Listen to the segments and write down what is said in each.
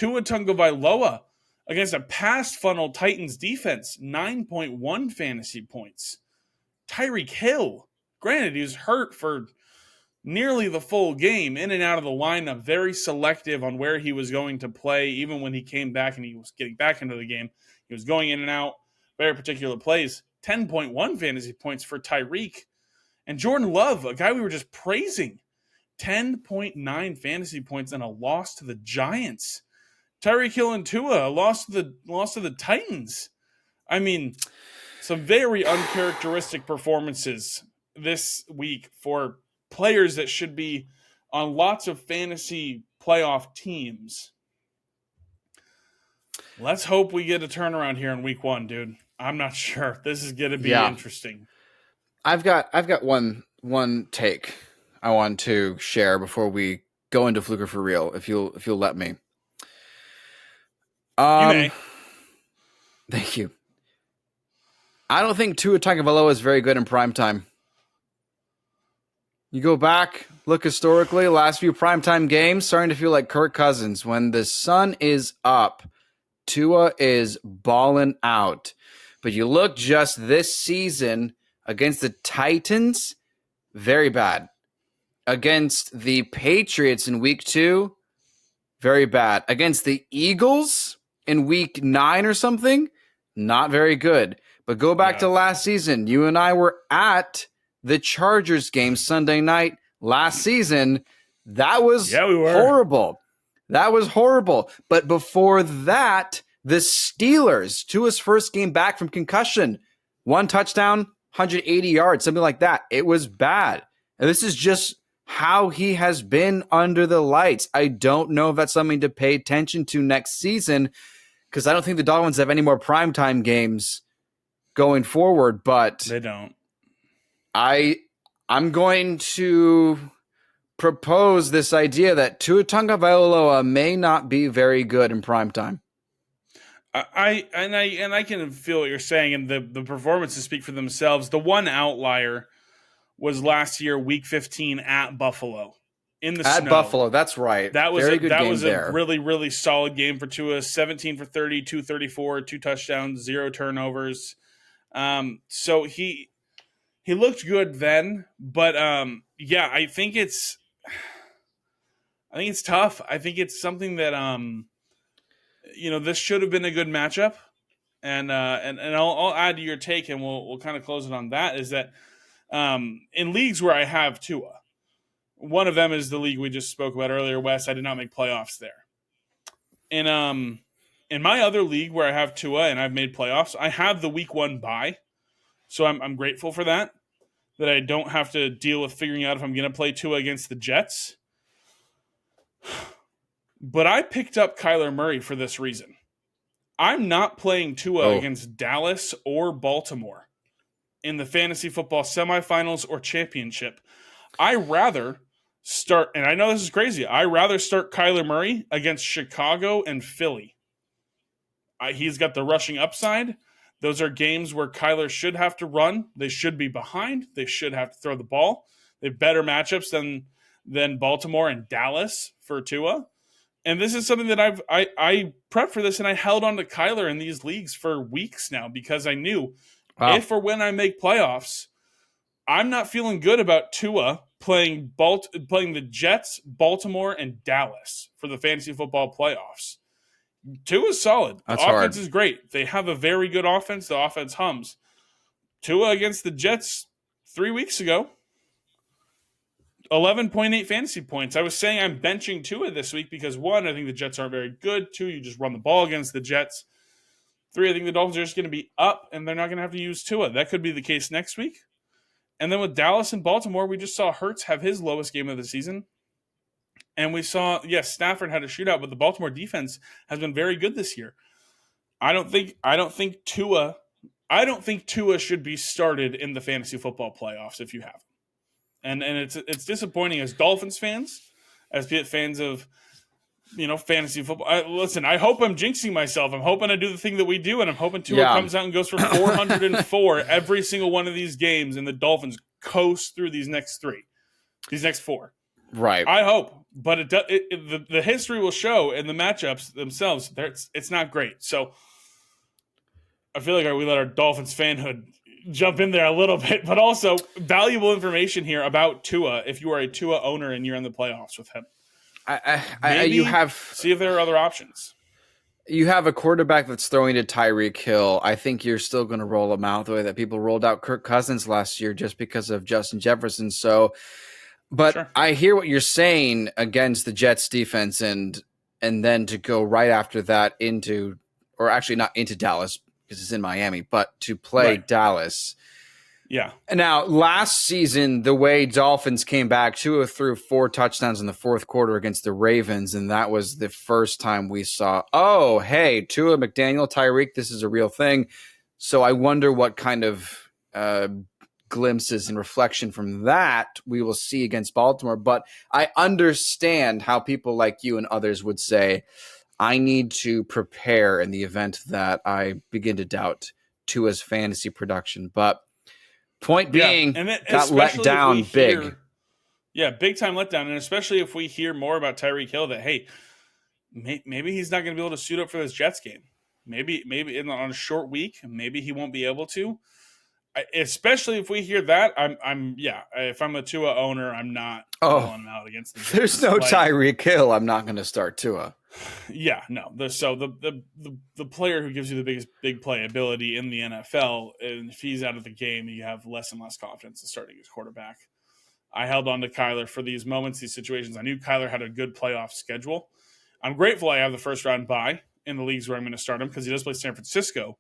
Tua Tagovailoa against a pass funnel Titans defense, 9.1 fantasy points. Tyreek Hill, granted, he was hurt for nearly the full game, in and out of the lineup, very selective on where he was going to play. Even when he came back and he was getting back into the game, he was going in and out, very particular plays. 10.1 fantasy points for Tyreek. And Jordan Love, a guy we were just praising, 10.9 fantasy points and a loss to the Giants. Tyreek Hill and Tua, a loss to the Titans. I mean, some very uncharacteristic performances this week for players that should be on lots of fantasy playoff teams. Let's hope we get a turnaround here in week 1, dude. I'm not sure. This is going to be interesting. I've got one take I want to share before we go into Fluker for real, if you'll let me. You may. Thank you. I don't think Tua Tagovailoa is very good in primetime. You go back, look historically, last few primetime games, starting to feel like Kirk Cousins. When the sun is up, Tua is balling out. But you look just this season against the Titans, very bad. Against the Patriots in week 2, very bad. Against the Eagles in week 9 or something, not very good. But go back to last season. You and I were at the Chargers game Sunday night last season. That was horrible. That was horrible. But before that, the Steelers, Tua's first game back from concussion, 1 touchdown, 180 yards, something like that. It was bad. And this is just how he has been under the lights. I don't know if that's something to pay attention to next season, because I don't think the Dolphins have any more primetime games going forward, but they don't. I'm going to propose this idea that Tua Tagovailoa may not be very good in primetime. I can feel what you're saying, and the performances speak for themselves. The one outlier was last year, Week 15 at Buffalo in the snow. At Buffalo, that's right. That was a really, really solid game for Tua. 17 for 30, 234, 2 touchdowns, 0 turnovers. So he looked good then, but I think it's tough. I think it's something that this should have been a good matchup, and I'll add to your take, and we'll kind of close it on that. Is that in leagues where I have Tua, one of them is the league we just spoke about earlier, Wes. I did not make playoffs there. In my other league where I have Tua and I've made playoffs, I have the week 1 bye. So I'm grateful for that I don't have to deal with figuring out if I'm going to play Tua against the Jets. But I picked up Kyler Murray for this reason. I'm not playing Tua against Dallas or Baltimore in the fantasy football semifinals or championship. I rather start, and I know this is crazy, I rather start Kyler Murray against Chicago and Philly. He's got the rushing upside. Those are games where Kyler should have to run. They should be behind. They should have to throw the ball. They have better matchups than Baltimore and Dallas for Tua. And this is something that I prepped for this, and I held on to Kyler in these leagues for weeks now because I knew if or when I make playoffs, I'm not feeling good about Tua playing the Jets, Baltimore, and Dallas for the fantasy football playoffs. Tua's solid. The offense is great. They have a very good offense. The offense hums. Tua against the Jets 3 weeks ago, 11.8 fantasy points. I was saying I'm benching Tua this week because 1, I think the Jets aren't very good. 2, you just run the ball against the Jets. 3, I think the Dolphins are just going to be up and they're not going to have to use Tua. That could be the case next week. And then with Dallas and Baltimore, we just saw Hurts have his lowest game of the season. And we saw, Stafford had a shootout, but the Baltimore defense has been very good this year. I don't think Tua should be started in the fantasy football playoffs if you have him. And it's disappointing as Dolphins fans, as fans of fantasy football. Listen, I hope I'm jinxing myself. I'm hoping I do the thing that we do, and I'm hoping Tua comes out and goes for 404 every single one of these games, and the Dolphins coast through these next 4. Right. I hope. but the history will show, and the matchups themselves, it's not great. So I feel like we let our Dolphins fanhood jump in there a little bit, but also valuable information here about Tua. If you are a Tua owner and you're in the playoffs with him, You have see if there are other options. You have a quarterback that's throwing to Tyreek Hill. I think you're still going to roll him out the way that people rolled out Kirk Cousins last year just because of Justin Jefferson. So, but Sure. I hear what you're saying against the Jets defense, and then to go right after that into, or actually not into Dallas because it's in Miami, but to play Dallas. Yeah. Now, last season, the way Dolphins came back, Tua threw 4 touchdowns in the fourth quarter against the Ravens, and that was the first time we saw, oh, hey, Tua, McDaniel, Tyreek, this is a real thing. So I wonder what kind of glimpses and reflection from that we will see against Baltimore. But I understand how people like you and others would say, I need to prepare in the event that I begin to doubt Tua's fantasy production. But point being, got let down big. Yeah, big time letdown. And especially if we hear more about Tyreek Hill that, hey, maybe he's not going to be able to suit up for this Jets game. Maybe on a short week, maybe he won't be able to. Especially if we hear that, if I'm a Tua owner, I'm not rolling him out against the Jets. There's no Tyreek Hill. I'm not going to start Tua. Yeah, no. The player who gives you the biggest big play ability in the NFL, and if he's out of the game, you have less and less confidence in starting his quarterback. I held on to Kyler for these moments, these situations. I knew Kyler had a good playoff schedule. I'm grateful I have the first round bye in the leagues where I'm going to start him because he does play San Francisco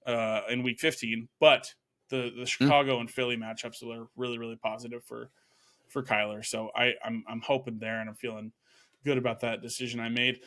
in Week 15. But the Chicago and Philly matchups are really, really positive for Kyler. So I'm hoping there, and I'm feeling good about that decision I made.